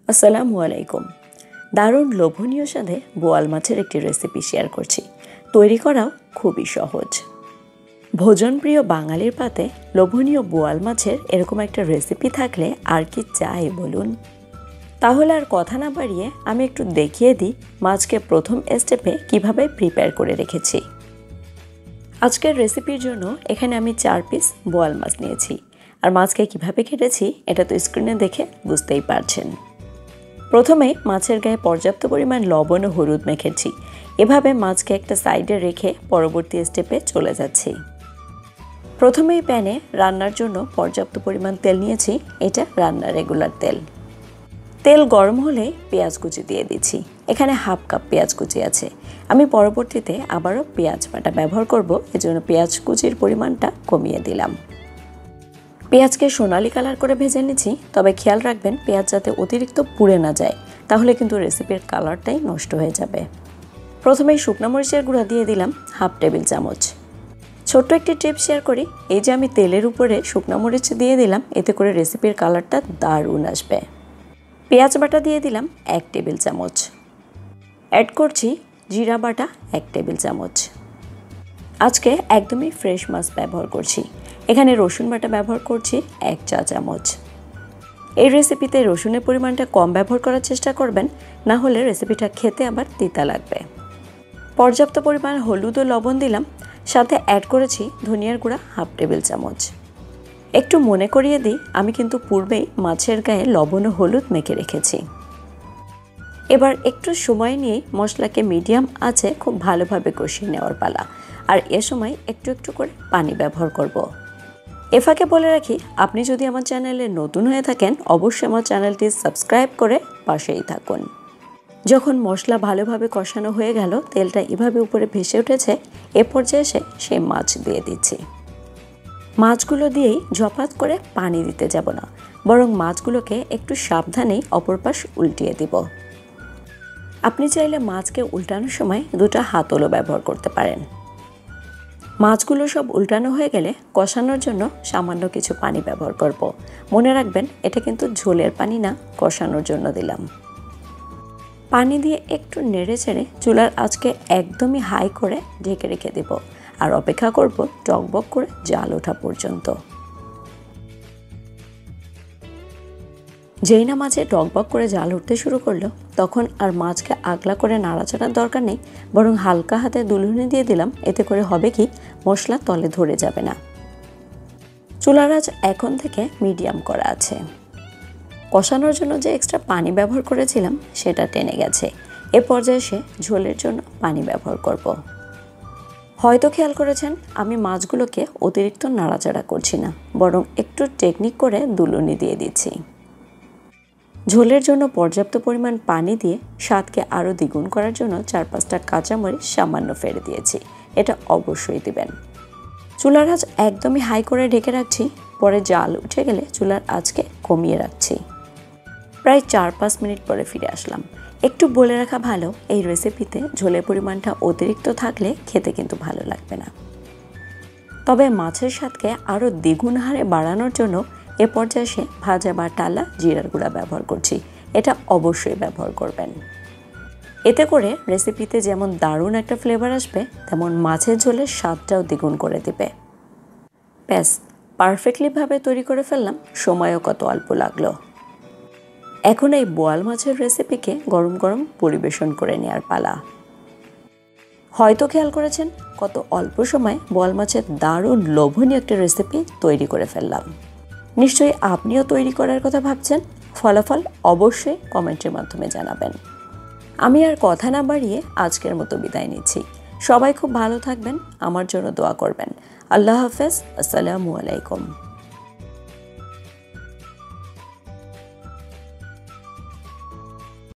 আসসালামু আলাইকুম। দারুণ লোভনীয় স্বাদে বোয়াল মাছের একটি রেসিপি শেয়ার করছি। তৈরি করাও খুবই সহজ। ভোজনপ্রিয় বাঙালির পাতে লোভনীয় বোয়াল মাছের এরকম একটা রেসিপি থাকলে আর কি চাই বলুন। তাহলে আর কথা না বাড়িয়ে আমি একটু দেখিয়ে দিই মাছকে প্রথম স্টেপে কিভাবে প্রিপেয়ার করে রেখেছি। আজকের রেসিপির জন্য এখানে আমি 4 পিস বোয়াল মাছ নিয়েছি। আর মাছকে কিভাবে কেটেছি এটা তো স্ক্রিনে দেখে বুঝতেই পারছেন। প্রথমে মাছের গায়ে পর্যাপ্ত পরিমাণ লবণ ও হলুদ মেখেছি। এভাবে মাছকে একটা সাইডে রেখে পরবর্তী স্টেপে চলে যাচ্ছি। প্রথমেই প্যানে রান্নার জন্য পর্যাপ্ত পরিমাণ তেল নিয়েছি। এটা রান্নার রেগুলার তেল। তেল গরম হলে পেঁয়াজ কুচি দিয়ে দিচ্ছি। এখানে হাফ কাপ পেঁয়াজ কুচি আছে। আমি পরবর্তীতে আবারও পেঁয়াজ বাটা ব্যবহার করব, এজন্য পেঁয়াজ কুচির পরিমাণটা কমিয়ে দিলাম। পেঁয়াজকে সোনালি কালার করে ভেজে নিচ্ছি, তবে খেয়াল রাখবেন পেঁয়াজ যাতে অতিরিক্ত পুড়ে না যায়, তাহলে কিন্তু রেসিপির কালারটাই নষ্ট হয়ে যাবে। প্রথমেই শুকনো মরিচের গুঁড়া দিয়ে দিলাম হাফ টেবিল চামচ। ছোট্ট একটি টিপ শেয়ার করি, এই যে আমি তেলের উপরে শুকনো মরিচ দিয়ে দিলাম, এতে করে রেসিপির কালারটা দারুণ আসবে। পেঁয়াজ বাটা দিয়ে দিলাম 1 টেবিল চামচ। অ্যাড করছি জিরা বাটা 1 টেবিল চামচ। আজকে একদমই ফ্রেশ মাছ ব্যবহার করছি। এখানে রসুন বাটা ব্যবহার করছি 1 চা চামচ। এই রেসিপিতে রসুনের পরিমাণটা কম ব্যবহার করার চেষ্টা করবেন, না হলে রেসিপিটা খেতে আবার তিতা লাগবে। পর্যাপ্ত পরিমাণ হলুদ ও লবণ দিলাম, সাথে অ্যাড করেছি ধনিয়ার গুঁড়া হাফ টেবিল চামচ। একটু মনে করিয়ে দিই, আমি কিন্তু পূর্বেই মাছের গায়ে লবণ ও হলুদ মেখে রেখেছি। এবার একটু সময় নিয়ে মশলাকে মিডিয়াম আঁচে খুব ভালোভাবে কষিয়ে নেওয়ার পালা। আর এ সময় একটু একটু করে পানি ব্যবহার করব। এ ফাঁকে বলে রাখি, আপনি যদি আমার চ্যানেলে নতুন হয়ে থাকেন অবশ্যই আমার চ্যানেলটি সাবস্ক্রাইব করে পাশেই থাকুন। যখন মশলা ভালোভাবে কষানো হয়ে গেল, তেলটা এভাবে উপরে ভেসে উঠেছে, এ পর্যায়ে এসে সেই মাছ দিয়ে দিচ্ছি। মাছগুলো দিয়েই ঝপাত করে পানি দিতে যাব না, বরং মাছগুলোকে একটু সাবধানেই অপর পাশ উল্টিয়ে দিব। আপনি চাইলে মাছকে উল্টানোর সময় 2টা হাতলও ব্যবহার করতে পারেন। মাছগুলো সব উল্টানো হয়ে গেলে কষানোর জন্য সামান্য কিছু পানি ব্যবহার করব। মনে রাখবেন এটা কিন্তু ঝোলের পানি না, কষানোর জন্য দিলাম। পানি দিয়ে একটু নেড়ে চেড়ে চুলার আঁচকে একদমই হাই করে ঢেকে রেখে দেব। আর অপেক্ষা করব টকবক করে জাল ওঠা পর্যন্ত। যেই না মাছে টকবক করে জাল উঠতে শুরু করলো, তখন আর মাছকে আগলা করে নাড়াচাড়ার দরকার নেই, বরং হালকা হাতে দুলুনি দিয়ে দিলাম। এতে করে হবে কি, মশলা তলে ধরে যাবে না। চুলার আঁচ এখন থেকে মিডিয়াম করা আছে। কষানোর জন্য যে এক্সট্রা পানি ব্যবহার করেছিলাম সেটা টেনে গেছে। এ পর্যায়ে এসে ঝোলের জন্য পানি ব্যবহার করব। হয়তো খেয়াল করেছেন আমি মাছগুলোকে অতিরিক্ত নাড়াচাড়া করছি না, বরং একটু টেকনিক করে দুলুনি দিয়ে দিচ্ছি। ঝোলের জন্য পর্যাপ্ত পরিমাণ পানি দিয়ে স্বাদকে আরও দ্বিগুণ করার জন্য 4-5টা কাঁচামরিচ সামান্য ফেলে দিয়েছি। এটা অবশ্যই দিবেন। চুলার আঁচ একদমই হাই করে ঢেকে রাখছি। পরে জাল উঠে গেলে চুলার আঁচকে কমিয়ে রাখছি। প্রায় 4-5 মিনিট পরে ফিরে আসলাম। একটু বলে রাখা ভালো, এই রেসিপিতে ঝোলের পরিমাণটা অতিরিক্ত থাকলে খেতে কিন্তু ভালো লাগবে না। তবে মাছের স্বাদকে আরও দ্বিগুণ হারে বাড়ানোর জন্য এ পর্যায়ে এসে ভাজা বা টালা জিরার গুঁড়া ব্যবহার করছি। এটা অবশ্যই ব্যবহার করবেন। এতে করে রেসিপিতে যেমন দারুণ একটা ফ্লেভার আসবে, তেমন মাছের ঝোলের স্বাদটাও দ্বিগুণ করে দিবে। ব্যাস, পারফেক্টলিভাবে তৈরি করে ফেললাম। সময়ও কত অল্প লাগলো। এখন এই বোয়াল মাছের রেসিপিকে গরম গরম পরিবেশন করে নেওয়ার পালা। হয়তো খেয়াল করেছেন কত অল্প সময় বোয়াল মাছের দারুণ লোভনীয় একটা রেসিপি তৈরি করে ফেললাম। নিশ্চয়ই আপনিও তৈরি করার কথা ভাবছেন। ফলাফল অবশ্যই কমেন্টের মাধ্যমে জানাবেন। আমি আর কথা না বাড়িয়ে আজকের মতো বিদায় নিচ্ছি। সবাই খুব ভালো থাকবেন, আমার জন্য দোয়া করবেন। আল্লাহ হাফেজ। আসসালামু আলাইকুম।